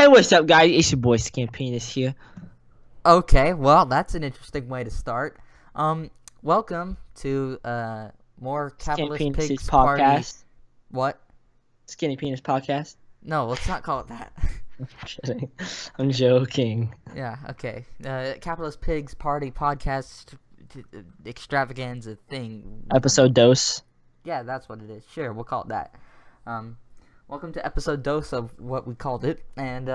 what's up, guys? It's your boy Skin Penis here. Okay, well, that's an interesting way to start. Welcome to more Skin Capitalist Penis's Pigs Party. podcast. What? Skinny Penis podcast. No, let's not call it that. I'm kidding. I'm joking. Yeah, okay. Capitalist Pigs Party podcast extravaganza thing. Episode dose. Yeah, that's what it is. Sure, we'll call it that. Welcome to episode dose of what we called it, and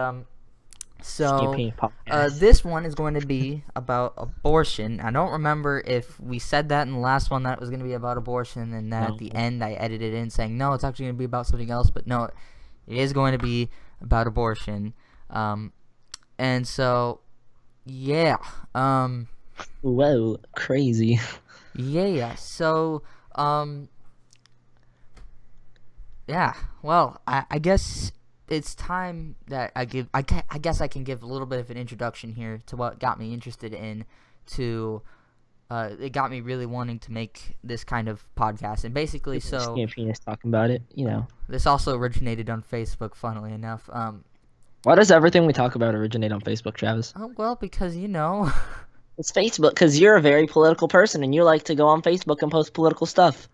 Skin So, Penis podcast. this one is going to be about abortion. I don't remember if we said that in the last one that it was going to be about abortion, and then at the end I edited in saying, no, it's actually going to be about something else, but no, it is going to be about abortion. And so, yeah. Whoa, crazy. Yeah, so, yeah, well, I guess it's time that I guess I can give a little bit of an introduction here to what got me interested in it got me really wanting to make this kind of podcast. And basically, so Skin Penis talking about it, you know. this also originated on Facebook, funnily enough. Why does everything we talk about originate on Facebook, Travis? Oh, well, because, you know, It's Facebook, because you're a very political person, and you like to go on Facebook and post political stuff.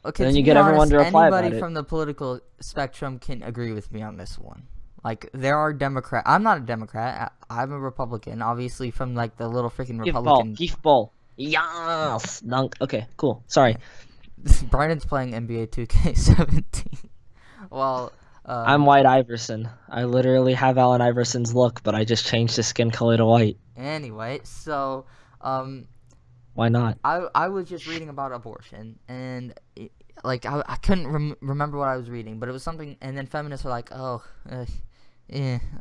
okay, Then to you be get everyone honest, to reply about anybody it. from the political spectrum can agree with me on this one. Like, there are Democrats. I'm not a Democrat. I'm a Republican, obviously, from, like, the little freaking Republican. Gift ball. Yes! Dunk. Okay, cool. Sorry. Brandon's playing NBA 2K17. Well, I'm White Iverson. I literally have Allen Iverson's look, but I just changed his skin color to white. anyway, so, Why not? I was just reading about abortion, and I couldn't remember what I was reading, but it was something, and then feminists were like, oh,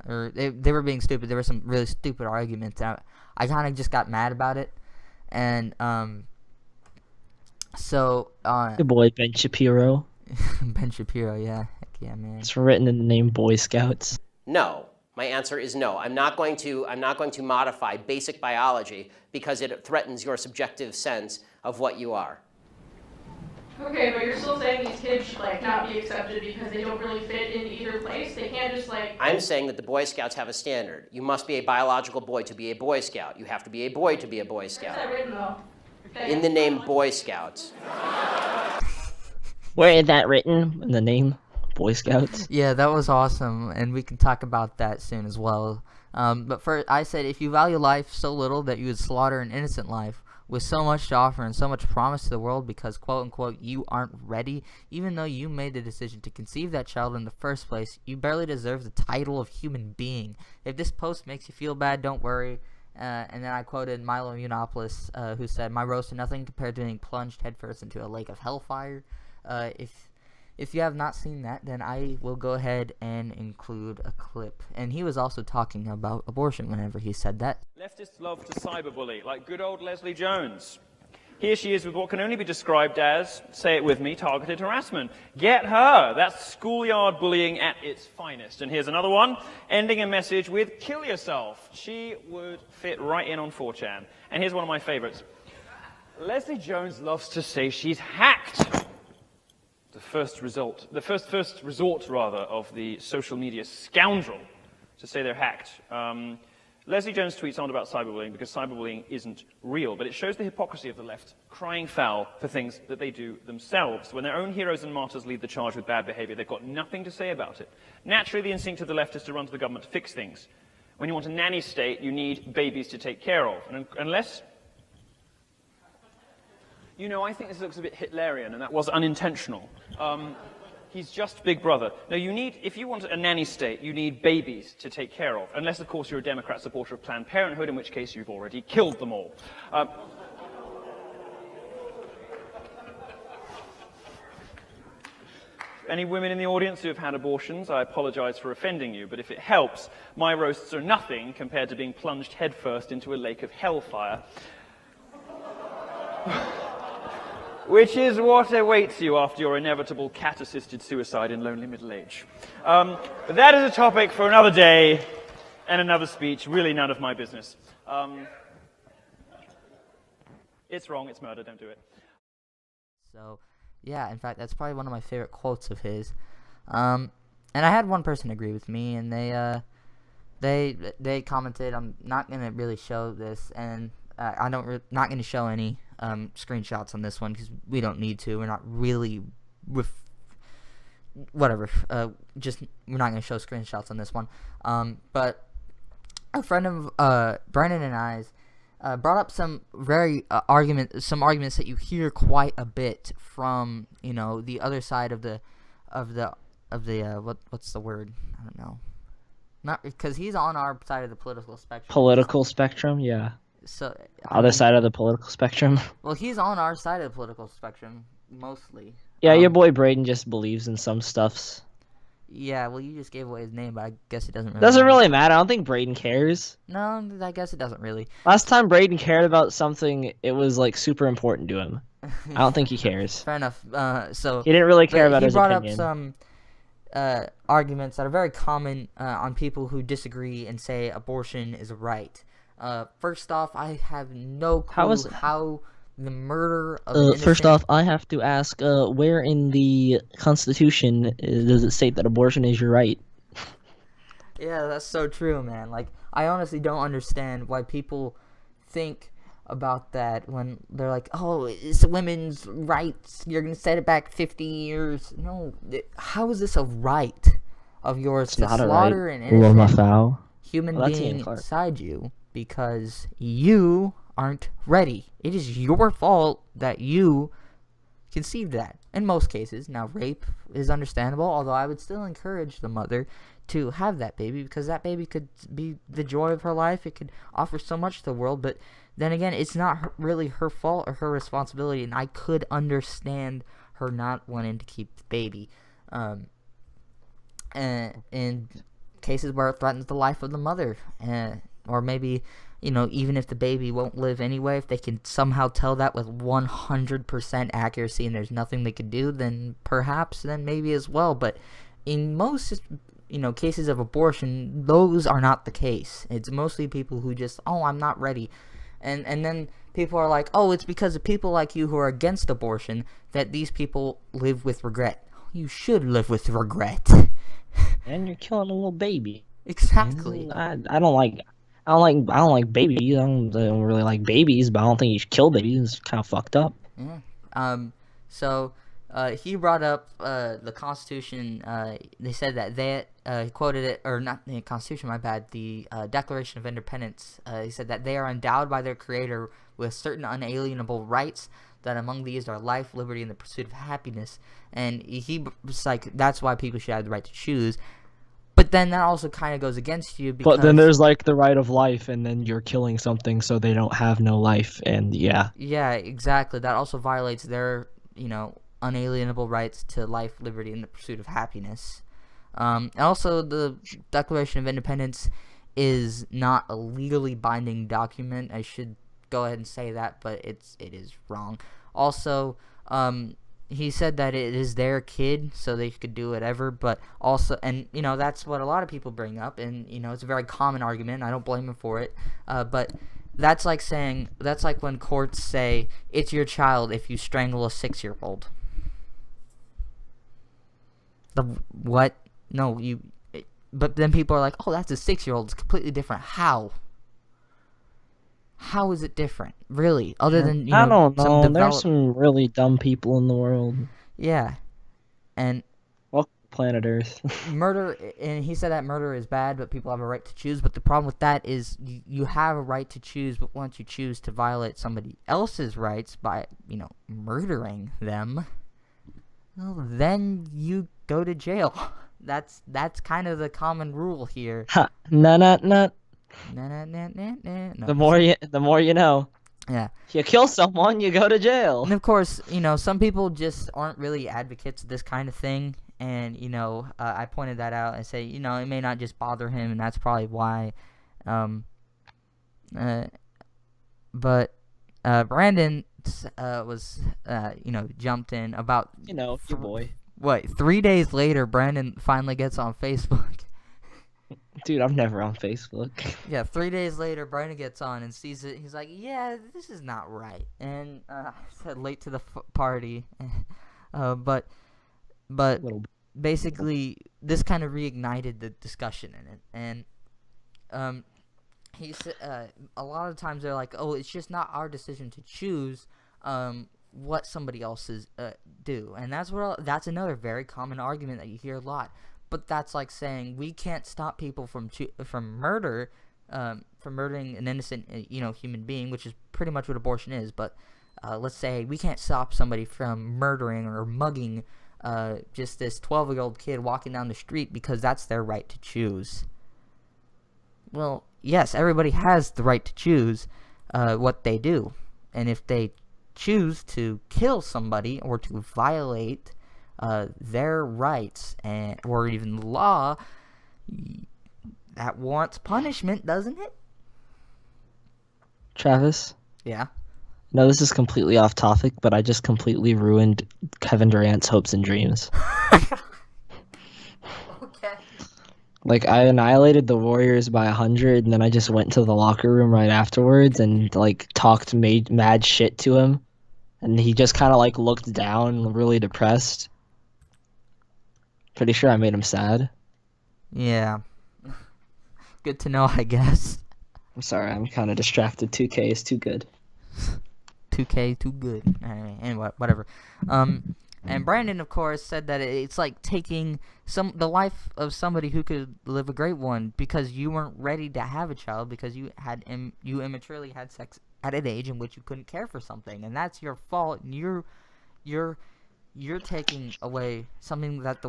or they were being stupid. There were some really stupid arguments. I kind of just got mad about it, and so Good boy, Ben Shapiro. Ben Shapiro, yeah, heck yeah, man. It's written in the name Boy Scouts. No. My answer is no. I'm not going to modify basic biology because it threatens your subjective sense of what you are. Okay, but you're still saying these kids should not be accepted because they don't really fit in either place. They can't just I'm saying that the Boy Scouts have a standard. You must be a biological boy to be a Boy Scout. You have to be a boy to be a Boy Where's Scout. that written though? Okay. In the name Boy Scouts. Where is that written? In the name Boy Scouts? Yeah, that was awesome, and we can talk about that soon as well. But first, I said, if you value life so little that you would slaughter an innocent life with so much to offer and so much promise to the world because, quote-unquote, you aren't ready, even though you made the decision to conceive that child in the first place, you barely deserve the title of human being. If this post makes you feel bad, don't worry. And then I quoted Milo Yiannopoulos, who said, my roast is nothing compared to being plunged headfirst into a lake of hellfire. If you have not seen that, then I will go ahead and include a clip. And he was also talking about abortion whenever he said that. Leftists love to cyberbully, like good old Leslie Jones. Here she is with what can only be described as, say it with me, targeted harassment. Get her! That's schoolyard bullying at its finest. And here's another one, ending a message with kill yourself. She would fit right in on 4chan. And here's one of my favorites. Leslie Jones loves to say she's hacked. The first resort of the social media scoundrel to say they're hacked. Leslie Jones tweets on about cyberbullying because cyberbullying isn't real, but it shows the hypocrisy of the left crying foul for things that they do themselves. When their own heroes and martyrs lead the charge with bad behavior, they've got nothing to say about it. Naturally, the instinct of the left is to run to the government to fix things. When you want a nanny state, you need babies to take care of. And unless... You know, I think this looks a bit Hitlerian, and that was unintentional. He's just Big Brother. No, if you want a nanny state, you need babies to take care of. Unless, of course, you're a Democrat supporter of Planned Parenthood, in which case you've already killed them all. Any women in the audience who have had abortions, I apologize for offending you, but if it helps, my roasts are nothing compared to being plunged headfirst into a lake of hellfire. Which is what awaits you after your inevitable cat-assisted suicide in lonely middle age. But that is a topic for another day and another speech, really none of my business. It's wrong, it's murder, don't do it. So, yeah, in fact, that's probably one of my favorite quotes of his. And I had one person agree with me, and They commented, I'm not gonna really show this, and not gonna show any screenshots on this one because we don't need to. We're not really whatever. Just we're not gonna show screenshots on this one. But a friend of Brandon and I's brought up some arguments that you hear quite a bit from the other side of the what's the word? I don't know. Not because he's on our side of the political spectrum. Political spectrum, yeah. So Other side of the political spectrum. Well, he's on our side of the political spectrum mostly. Yeah, your boy Braden just believes in some stuffs. Yeah, well, you just gave away his name, but I guess it doesn't really. Doesn't matter. really matter. I don't think Braden cares. No, I guess it doesn't really. Last time Braden cared about something, it was like super important to him. I don't think he cares. Fair enough. So He didn't really care about he his brought opinion. up some arguments that are very common on people who disagree and say abortion is a right. First off, I have no clue how the murder of an innocent... First off, I have to ask, where in the Constitution does it state that abortion is your right? Yeah, that's so true, man. Like, I honestly don't understand why people think about that when they're like, oh, it's women's rights, you're gonna set it back 50 years. No, how is this a right of yours to slaughter an innocent human being inside you because you aren't ready? It is your fault that you conceived that in most cases. Now, rape is understandable, although I would still encourage the mother to have that baby because that baby could be the joy of her life. It could offer so much to the world, but then again, it's not really her fault or her responsibility, and I could understand her not wanting to keep the baby. In cases where it threatens the life of the mother, or maybe, even if the baby won't live anyway, if they can somehow tell that with 100% accuracy and there's nothing they could do, then maybe as well. But in most cases of abortion, those are not the case. It's mostly people who just, I'm not ready. And then people are like, it's because of people like you who are against abortion that these people live with regret. You should live with regret. And you're killing a little baby. Exactly. I don't like babies. I don't really like babies, but I don't think you should kill babies. It's kind of fucked up. Yeah. So he brought up the Constitution. They said that they quoted it, or not the Constitution, my bad, the Declaration of Independence. He said that they are endowed by their Creator with certain unalienable rights, that among these are life, liberty, and the pursuit of happiness. And he was like, that's why people should have the right to choose. But then that also kind of goes against you because... But then there's like the right of life, and then you're killing something so they don't have no life, and yeah. Yeah, exactly. That also violates their, unalienable rights to life, liberty, and the pursuit of happiness. Also, the Declaration of Independence is not a legally binding document. I should go ahead and say that, but it is wrong. Also, he said that it is their kid, so they could do whatever, but also, and, that's what a lot of people bring up, and, it's a very common argument. I don't blame them for it, but that's like when courts say, it's your child if you strangle a 6-year-old. What? No, but then people are like, that's a 6-year-old. It's completely different. How? How is it different? Really? Other than, I don't know. There's some really dumb people in the world. Yeah. And... Welcome to planet Earth. Murder, and he said that murder is bad, but people have a right to choose. But the problem with that is you have a right to choose, but once you choose to violate somebody else's rights by, murdering them, well, then you go to jail. That's kind of the common rule here. Ha! No. No. The more you know. Yeah. If you kill someone, you go to jail. And of course, some people just aren't really advocates of this kind of thing. And, I pointed that out and say, it may not just bother him, and that's probably why. But Brandon was, jumped in about... your boy. What, 3 days later, Brandon finally gets on Facebook. Dude, I'm never on Facebook. Yeah, 3 days later, Brandon gets on and sees it. He's like, yeah, this is not right. And I said late to the party. But basically, this kind of reignited the discussion in it. And a lot of times they're like, oh, it's just not our decision to choose what somebody else's do, and that's another very common argument that you hear a lot. But that's like saying we can't stop people from murdering an innocent human being, which is pretty much what abortion is. But let's say we can't stop somebody from murdering or mugging just this 12-year-old kid walking down the street because that's their right to choose. Well, yes, everybody has the right to choose what they do. And if they choose to kill somebody or to violate their rights or even law, that warrants punishment, doesn't it? Travis? Yeah. No, this is completely off topic, but I just completely ruined Kevin Durant's hopes and dreams. Okay. Like, I annihilated the Warriors by 100, and then I just went to the locker room right afterwards and, like, talked mad shit to him. And he just kind of, like, looked down, really depressed. Pretty sure I made him sad. Yeah. Good to know, I guess. I'm sorry, I'm kind of distracted. 2K is too good. 2K, too good. Anyway, whatever. And Brandon, of course, said that it's like taking the life of somebody who could live a great one because you weren't ready to have a child because you immaturely had sex at an age in which you couldn't care for something, and that's your fault. And you're taking away something that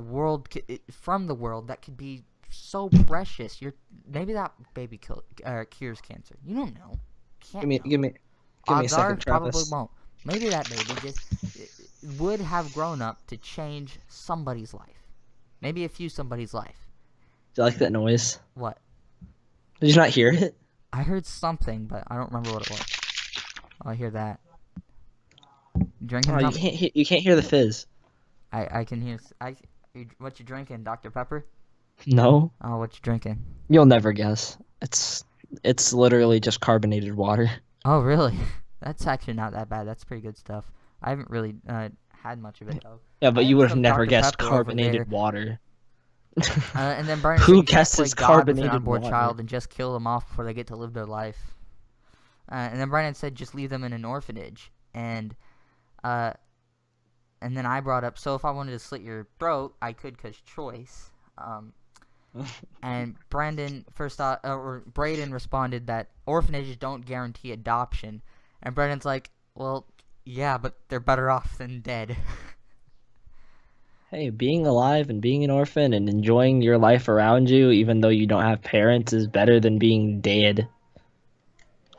from the world that could be so precious. Maybe that baby cures cancer. You don't know. Give me a second, Travis. Probably won't. Maybe that baby just would have grown up to change somebody's life. Maybe a few somebody's life. Do you like that noise? What? Did you not hear it? I heard something, but I don't remember what it was. Oh, I hear that. You drinking something? You can't hear the fizz. I can hear. What you drinking, Dr. Pepper? No. Oh, what you drinking? You'll never guess. It's literally just carbonated water. Oh, really? That's actually not that bad. That's pretty good stuff. I haven't really had much of it, though. Yeah, but you would have never Dr. guessed Pepper carbonated water. And then Brian Who said guesses God with an carbonated unborn water? child and just kill them off before they get to live their life. And then Brian said just leave them in an orphanage. And then I brought up, so if I wanted to slit your throat, I could, 'cause choice. And Braden responded that orphanages don't guarantee adoption. And Brandon's like, well, yeah, but they're better off than dead. Hey, being alive and being an orphan and enjoying your life around you, even though you don't have parents, is better than being dead.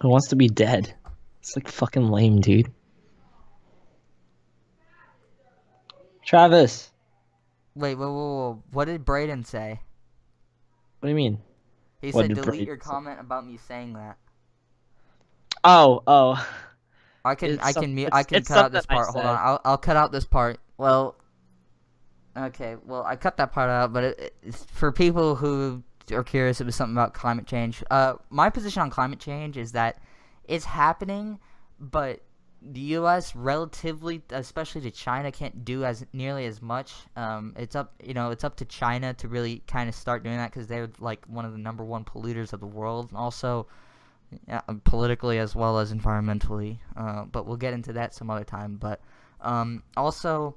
Who wants to be dead? It's like fucking lame, dude. Travis. Wait, whoa. What did Braden say? What do you mean? He What said did delete Braden your say? comment about me saying that. Oh. I can It's cut out this something I part. Hold said. on. I'll cut out this part. Well, okay. Well, I cut that part out, but for people who are curious, it was something about climate change. My position on climate change is that it's happening, but the U.S. relatively, especially to China, can't do nearly as much. It's up to China to really kind of start doing that because they're like one of the number one polluters of the world, and also politically as well as environmentally. But we'll get into that some other time. But also,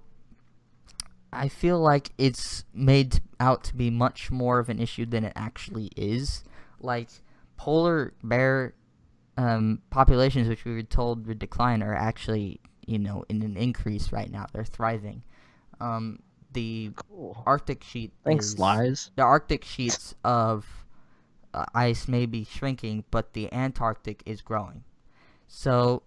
I feel like it's made out to be much more of an issue than it actually is. Like polar bear populations, which we were told would decline, are actually, in an increase right now. They're thriving. The Cool. Arctic sheet Lies. The Arctic sheets of ice may be shrinking, but the Antarctic is growing. So,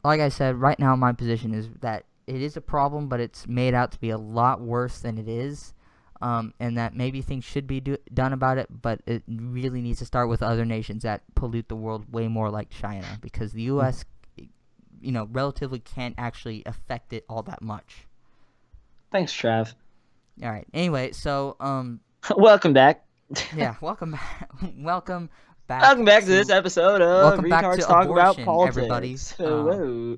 like I said, right now my position is that it is a problem, but it's made out to be a lot worse than it is. And that maybe things should be done about it, but it really needs to start with other nations that pollute the world way more, like China, because the U.S., relatively can't actually affect it all that much. Thanks, Trav. All right. Anyway, so Welcome back. yeah, welcome back. Welcome back. Welcome back to this episode of welcome back Retards to Talk About Abortion, Politics. everybody. Whoa.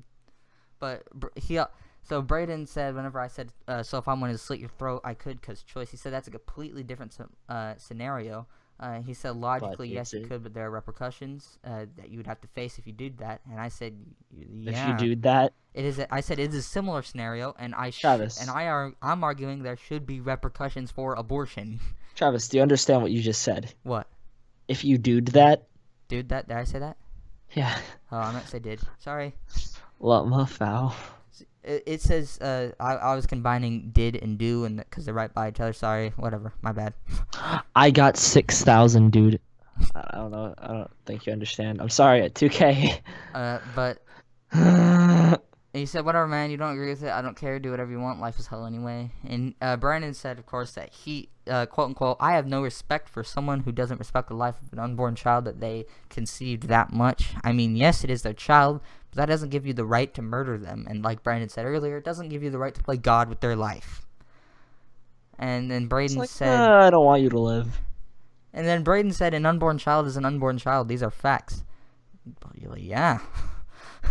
But so Braden said, whenever I said, so if I wanted to slit your throat, I could, 'cause choice. He said that's a completely different scenario. He said, logically, But yes, is you it? could, but there are repercussions that you would have to face if you did that. And I said, If yeah. you do that, It is. I said it is a similar scenario, and Travis. I'm arguing there should be repercussions for abortion. Travis, do you understand what you just said? What? If you do that, Dude, did I say that? yeah, Oh, I meant to say did. Sorry. lama foul. It says I was combining did and do, and because they're right by each other. Sorry, whatever. My bad. I got 6,000, dude. I don't know. I don't think you understand. I'm sorry at 2K. But he said, whatever, man. You don't agree with it. I don't care. Do whatever you want. Life is hell anyway. And Brandon said, of course, that he quote unquote, I have no respect for someone who doesn't respect the life of an unborn child that they conceived that much. I mean, yes, it is their child, but that doesn't give you the right to murder them. And like Brandon said earlier, it doesn't give you the right to play God with their life. And then Braden said, I don't want you to live. and then Braden said, an unborn child is an unborn child. These are facts. You're like, yeah.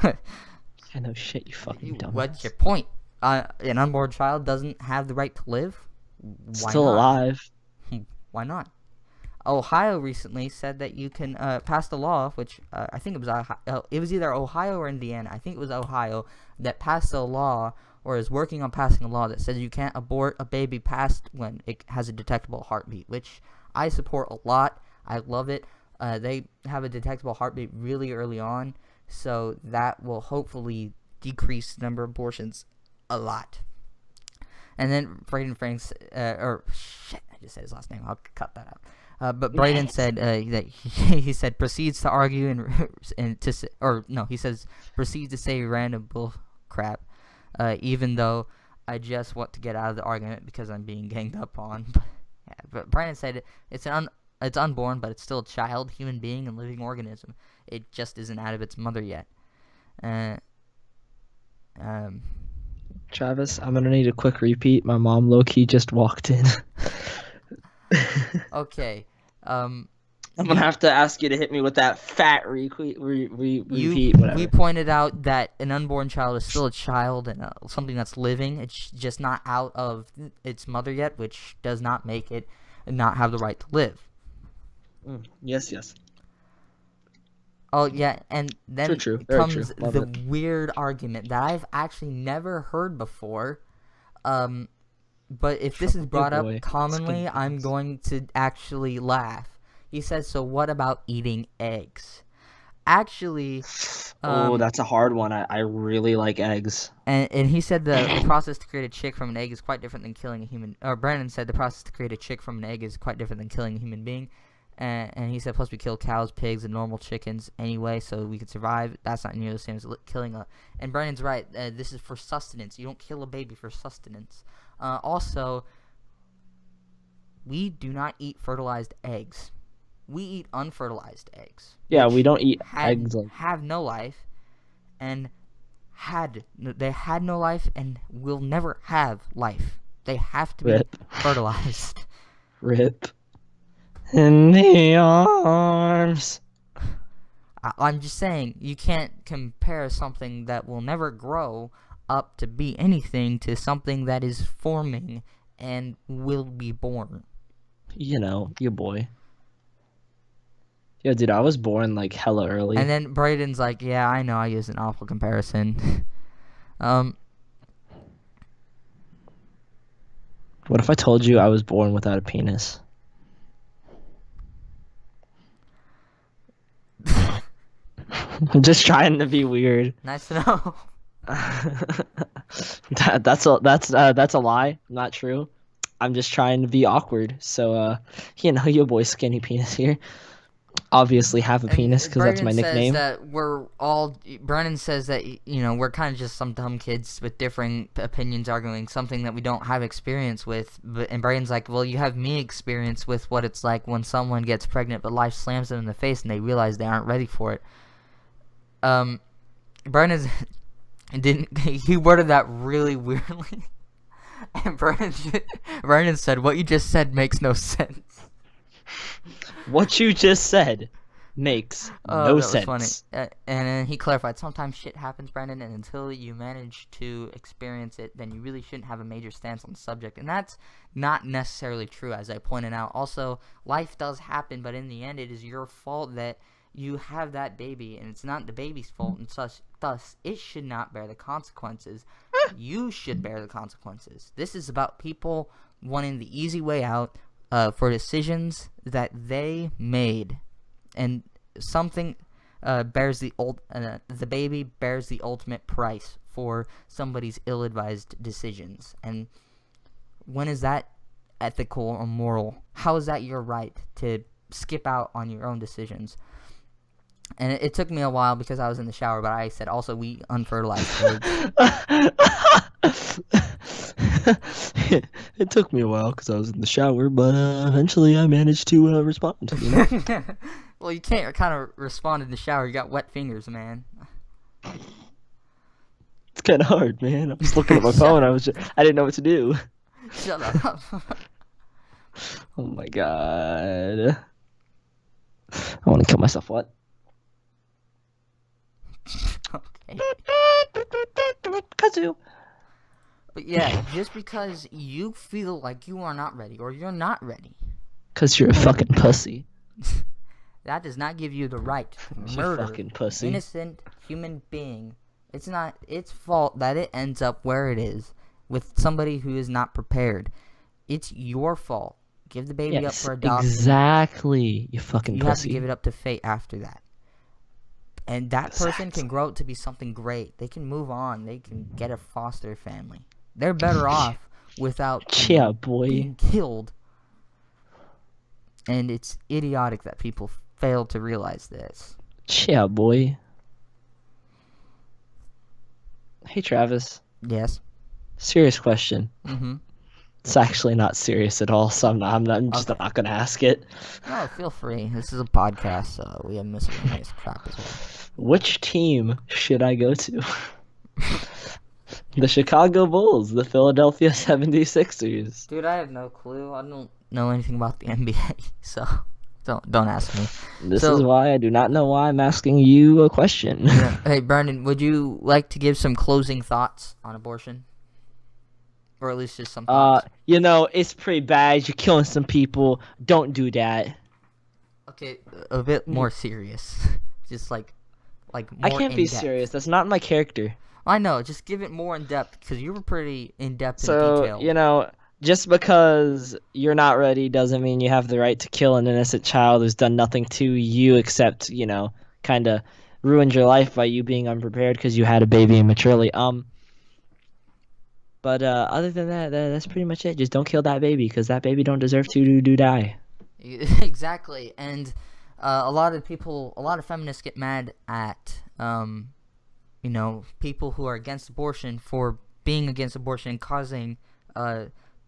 I know shit, you fucking dumbass. What's your point? An unborn child doesn't have the right to live? Why Still not? alive. Why not? Ohio recently said that you can pass the law, which I think it was it was either Ohio or Indiana. I think it was Ohio that passed a law or is working on passing a law that says you can't abort a baby past when it has a detectable heartbeat, which I support a lot. I love it. They have a detectable heartbeat really early on, so that will hopefully decrease the number of abortions a lot. And then Braden Franks, I just said his last name. I'll cut that out. But Braden said that he said proceeds to argue he says proceeds to say random bull crap, even though I just want to get out of the argument because I'm being ganged up on. But Brandon said it's unborn, but it's still a child, human being, and living organism. It just isn't out of its mother yet. Travis, I'm gonna need a quick repeat. My mom low-key just walked in. Okay. I'm gonna have to ask you to hit me with that fat repeat, whatever. We pointed out that an unborn child is still a child and something that's living. It's just not out of its mother yet, which does not make it not have the right to live. Yes. Oh, yeah, and then True. Very comes true. Love the it. weird argument that I've actually never heard before. But if this is brought up boy. commonly, Skinny I'm penis. going to actually laugh. He says, so what about eating eggs? Actually, That's a hard one. I really like eggs. and he said the process to create a chick from an egg is quite different than killing a human. Or Brandon said the process to create a chick from an egg is quite different than killing a human being. And he said, plus we kill cows, pigs, and normal chickens anyway, so we could survive. That's not nearly the same as killing a... And Brandon's right. This is for sustenance. You don't kill a baby for sustenance. Also, we do not eat fertilized eggs. We eat unfertilized eggs. Yeah, which we don't eat eggs like... have no life, and they had no life, and will never have life. They have to be Rip. fertilized. Rip. In the arms. I'm just saying, you can't compare something that will never grow up to be anything to something that is forming and will be born. You know, your boy. Yeah, dude, I was born like hella early. And then Braden's like, yeah, I know I used an awful comparison. What if I told you I was born without a penis? I'm just trying to be weird. Nice to know. That's a lie. Not true. I'm just trying to be awkward. So your boy Skinny Penis here. Obviously have a penis because that's my nickname. Brennan says that we're kind of just some dumb kids with differing opinions arguing something that we don't have experience with. And Brennan's like, well, you have me experience with what it's like when someone gets pregnant but life slams them in the face and they realize they aren't ready for it. Brennan he worded that really weirdly. And Brennan said, what you just said makes no sense. What you just said makes Oh, no that sense. was funny. And then he clarified, sometimes shit happens, Brandon, and until you manage to experience it, then you really shouldn't have a major stance on the subject. And that's not necessarily true, as I pointed out. Also, life does happen, but in the end, it is your fault that you have that baby, and it's not the baby's fault, and thus, it should not bear the consequences. You should bear the consequences. This is about people wanting the easy way out for decisions that they made. And something the baby bears the ultimate price for somebody's ill-advised decisions. And when is that ethical or moral? How is that your right to skip out on your own decisions? And it took me a while because I was in the shower, but I said also we unfertilized eggs. It took me a while because I was in the shower, but eventually I managed to respond. You know? Well, you can't kind of respond in the shower. You got wet fingers, man. It's kind of hard, man. I was looking at my phone. I didn't know what to do. Shut up. Oh my god. I want to kill myself. What? Okay. Kazoo. But yeah, just because you feel like you are not ready or you're not ready, Cause you're a fucking pussy. that does not give you the right to You're a murder fucking pussy. innocent human being. It's not its fault that it ends up where it is with somebody who is not prepared. It's your fault. Give the baby up for adoption. Exactly. You fucking You pussy. have to give it up to fate after that. And that person can grow up to be something great. They can move on. They can get a foster family. They're better off without Yeah, boy. being killed. And it's idiotic that people fail to realize this. Yeah, boy. Hey, Travis. Yes. Serious question. Mm-hmm. It's actually not serious at all, so I'm just Okay. not gonna ask it. No, feel free. This is a podcast, so we have miscellaneous crap as well. Which team should I go to? The Chicago Bulls, the Philadelphia 76ers. Dude, I have no clue. I don't know anything about the NBA, so don't ask me. This So- is why I do not know why I'm asking you a question. Yeah. Hey, Brandon, would you like to give some closing thoughts on abortion? Or at least just some thoughts. You know, it's pretty bad. You're killing some people. Don't do that. Okay, a bit more serious. Just like more I can't be in-depth. serious. That's not my character. I know, just give it more in depth because you were pretty in depth in So, detail. you know, just because you're not ready doesn't mean you have the right to kill an innocent child who's done nothing to you except, you know, kind of ruined your life by you being unprepared because you had a baby immaturely. But other than that, that's pretty much it. Just don't kill that baby because that baby don't deserve to die. Exactly, and a lot of feminists get mad at people who are against abortion for being against abortion and causing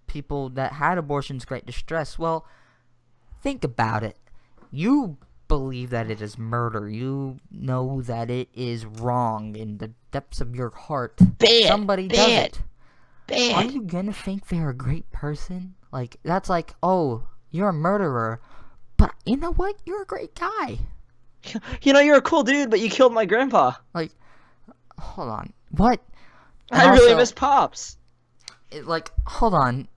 people that had abortions great distress. Well, think about it. You believe that it is murder. You know that it is wrong in the depths of your heart. Somebody does it. Are you gonna think they're a great person? Like, that's like, oh, you're a murderer, but you know what? You're a great guy. You know, you're a cool dude, but you killed my grandpa. Like, hold on, what? And I really also, miss Pops. Hold on,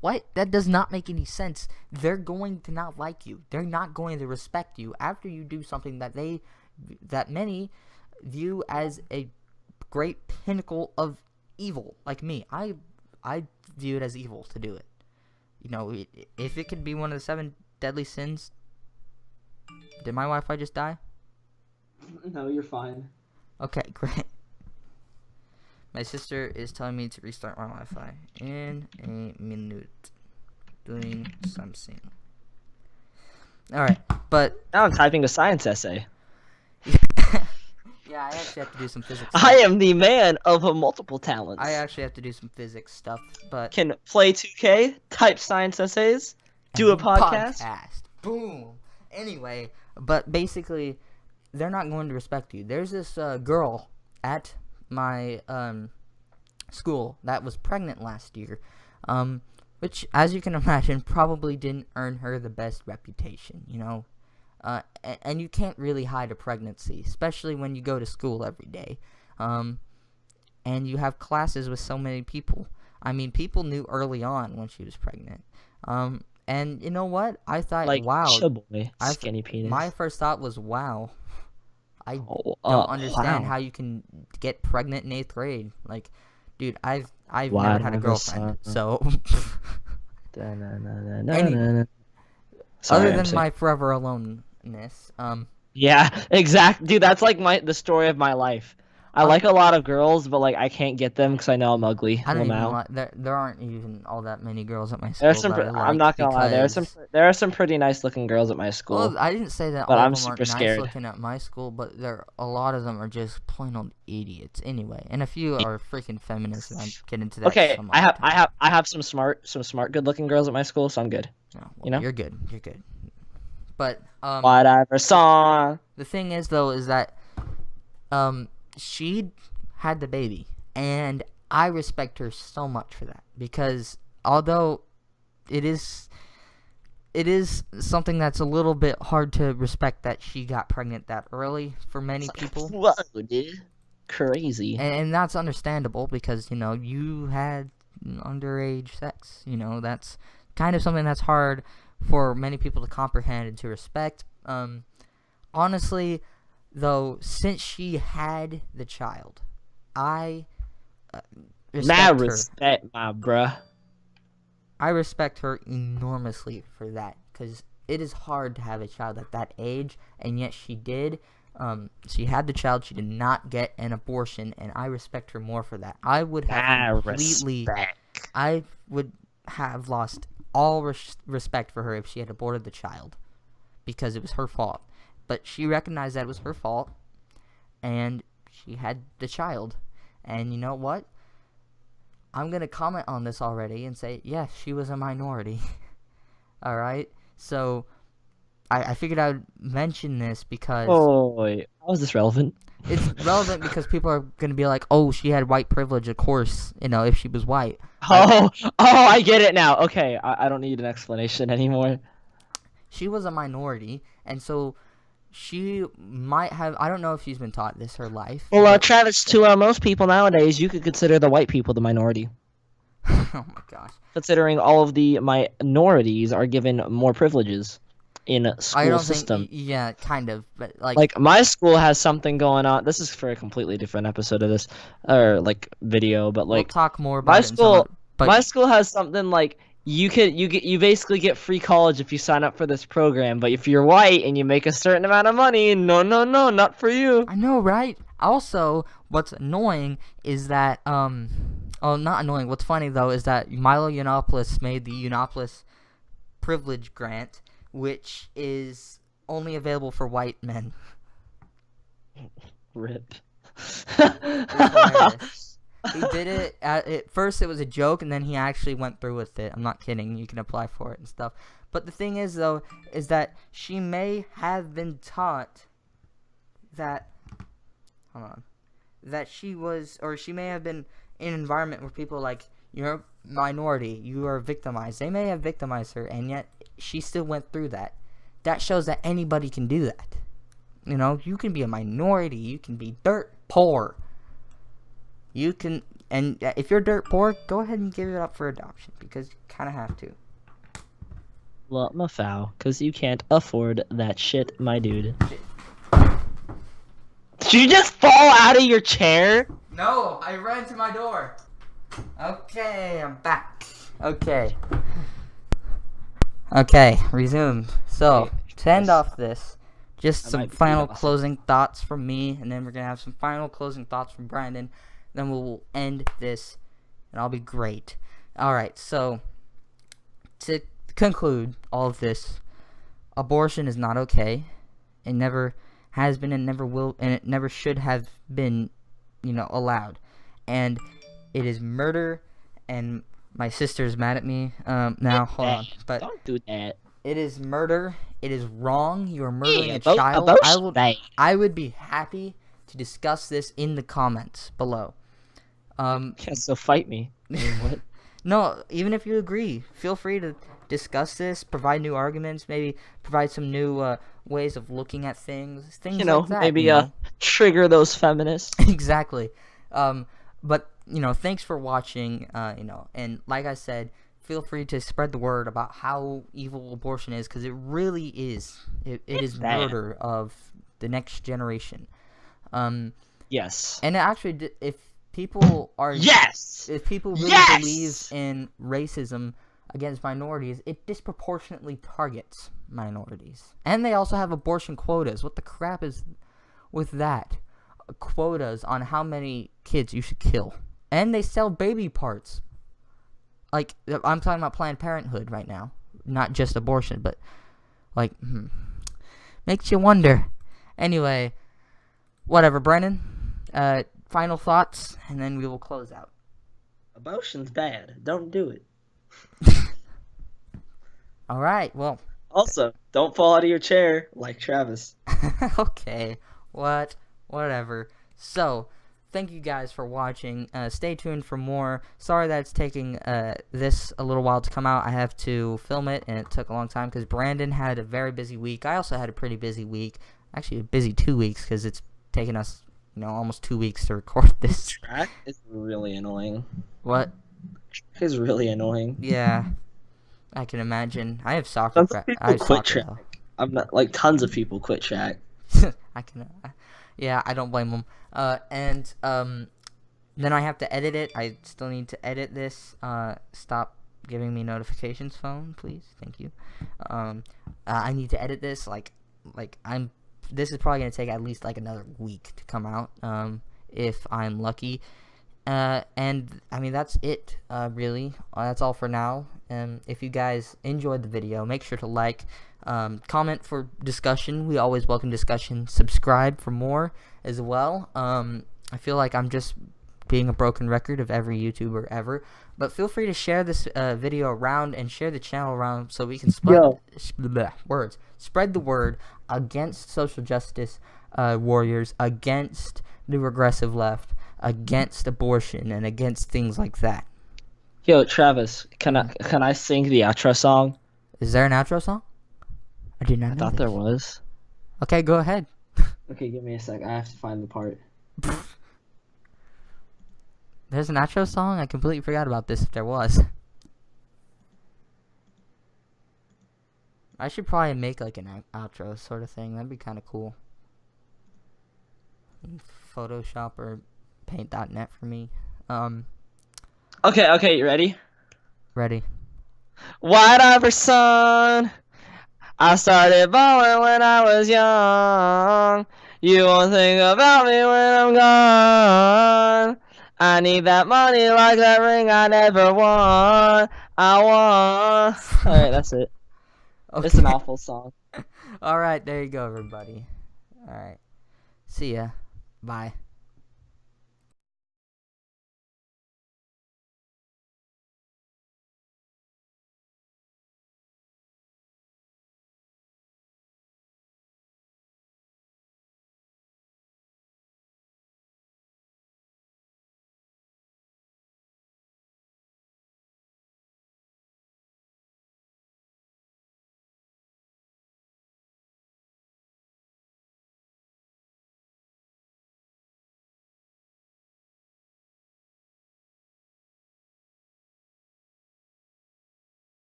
what? That does not make any sense. They're going to not like you. They're not going to respect you after you do something that many view as a great pinnacle of evil. Like me, I view it as evil to do it. You know, if it could be one of the 7 deadly sins. Did my Wi-Fi just die? No, you're fine. Okay, great. My sister is telling me to restart my Wi-Fi in a minute. Doing something. Alright, but Now I'm typing a science essay. yeah, I actually have to do some physics I stuff. am the man of multiple talents. I actually have to do some physics stuff, but Can play 2K, type science essays, do a podcast. Boom. Anyway, but basically, they're not going to respect you. There's this girl at my school that was pregnant last year, which, as you can imagine, probably didn't earn her the best reputation. You know, and you can't really hide a pregnancy, especially when you go to school every day, and you have classes with so many people. I mean, people knew early on when she was pregnant. And you know what? I thought, Like, wow. boy, skinny penis. My first thought was, wow. I Oh, don't understand wow. how you can get pregnant in 8th grade. Like, dude, I've Why never had a have a girlfriend, son? so Da-na-na-na-na-na. Sorry, other I'm than sick. my forever aloneness, Yeah, exact, dude. That's like the story of my life. I like a lot of girls, but like I can't get them because I know I'm ugly. I don't even Lamau. like there aren't even all that many girls at my school There's some. that I I'm like not gonna lie. because There are some pretty nice looking girls at my school. well, I didn't say that but all I'm of them aren't super nice scared. looking at my school, but a lot of them are just plain old idiots anyway, and a few are freaking feminists, and I get into that. Okay, some I other time. have some smart, good looking girls at my school, so I'm good. No, well, you know? you're good. But Whatever song. the thing is though is that she had the baby, and I respect her so much for that, because although it is something that's a little bit hard to respect that she got pregnant that early for many people. Whoa, dude. Crazy. And that's understandable because, you had underage sex. That's kind of something that's hard for many people to comprehend and to respect. Honestly, though, since she had the child, I respect her. My bruh. I respect her enormously for that, because it is hard to have a child at that age, and yet she did. She had the child. She did not get an abortion, and I respect her more for that. I would have I would have lost all respect for her if she had aborted the child, because it was her fault. But she recognized that it was her fault, and she had the child. And you know what? I'm going to comment on this already and say, yes, she was a minority. Alright? So, I figured I would mention this because... Oh, wait. How is this relevant? It's relevant because people are going to be like, oh, she had white privilege, of course, if she was white. I get it now. Okay, I don't need an explanation anymore. She was a minority, and so she might have... I don't know if she's been taught this her life. Well, Travis, to most people nowadays, you could consider the white people the minority. Oh my gosh. Considering all of the minorities are given more privileges in a school system. Yeah, kind of, but like my school has something going on. This is for a completely different episode of this, or like video, but like we'll talk more about my school has something like you basically get free college if you sign up for this program, but if you're white and you make a certain amount of money, no, not for you. I know, right? Also, what's annoying is that not annoying. What's funny though is that Milo Yiannopoulos made the Yiannopoulos privilege grant, which is only available for white men. Rip. He did it at first. It was a joke, and then he actually went through with it. I'm not kidding. You can apply for it and stuff. But the thing is, though, is that she may have been taught that. Hold on. That she may have been in an environment where people are like, you're a minority, you are victimized. They may have victimized her, and yet she still went through that. That shows that anybody can do that. You can be a minority. You can be dirt poor. You can, and if you're dirt poor, go ahead and give it up for adoption, because you kind of have to. Well, I'm a foul, because you can't afford that shit, my dude. Did you just fall out of your chair? No, I ran to my door. Okay, I'm back. Okay, resume. So, to end off this, just some final closing thoughts from me, and then we're going to have some final closing thoughts from Brandon. Then we'll end this, and I'll be great. Alright, so, to conclude all of this, abortion is not okay. It never has been and never will, and it never should have been, allowed. And it is murder, and my sister's mad at me. Now, hold on. But don't do that. It is murder. It is wrong. You are murdering a child. I would be happy to discuss this in the comments below. Yeah, so fight me. What? No, even if you agree, feel free to discuss this, provide new arguments, maybe provide some new ways of looking at things You know, like that. maybe you know? trigger those feminists. Exactly. But thanks for watching. And like I said, feel free to spread the word about how evil abortion is, because it really is. It is bad. murder of the next generation. Yes. And actually, if people are if people really believe in racism against minorities, it disproportionately targets minorities. And they also have abortion quotas. What the crap is with that? Quotas on how many kids you should kill. And they sell baby parts. Like, I'm talking about Planned Parenthood right now. Not just abortion, but, like, makes you wonder. Anyway, whatever, Brennan. Final thoughts, and then we will close out. Abortion's bad. Don't do it. All right, well. Also, don't fall out of your chair like Travis. Okay, whatever. So, thank you guys for watching. Stay tuned for more. Sorry that it's taking this a little while to come out. I have to film it, and it took a long time because Brandon had a very busy week. I also had a pretty busy week. Actually, a busy 2 weeks because it's taken us, almost 2 weeks to record this. Track is really annoying. What? Track is really annoying. Yeah, I can imagine. I have soccer. Some people quit track. I'm not like tons of people quit track. I can. Yeah, I don't blame them. And then I have to edit it. I still need to edit this. Stop giving me notifications, phone, please. Thank you. I need to edit this. This is probably gonna take at least like another week to come out. If I'm lucky. And I mean that's it. Really, that's all for now. If you guys enjoyed the video, make sure to like. Comment for discussion. We always welcome discussion. Subscribe for more as well. I feel like I'm just being a broken record of every YouTuber ever, but feel free to share this video around and share the channel around so we can spread the word against social justice warriors, against the regressive left, against abortion, and against things like that. Yo, Travis, can I sing the outro song? Is there an outro song? I did not know. I thought there was. Okay, go ahead. Okay, give me a sec. I have to find the part. There's an outro song? I completely forgot about this if there was. I should probably make like an outro sort of thing. That'd be kind of cool. Photoshop or paint.net for me. Okay, you ready? Ready. Whatever, son. I started balling when I was young. You won't think about me when I'm gone. I need that money like that ring I never won. I want. Alright, that's it. Okay. It's an awful song. Alright, there you go, everybody. Alright. See ya. Bye.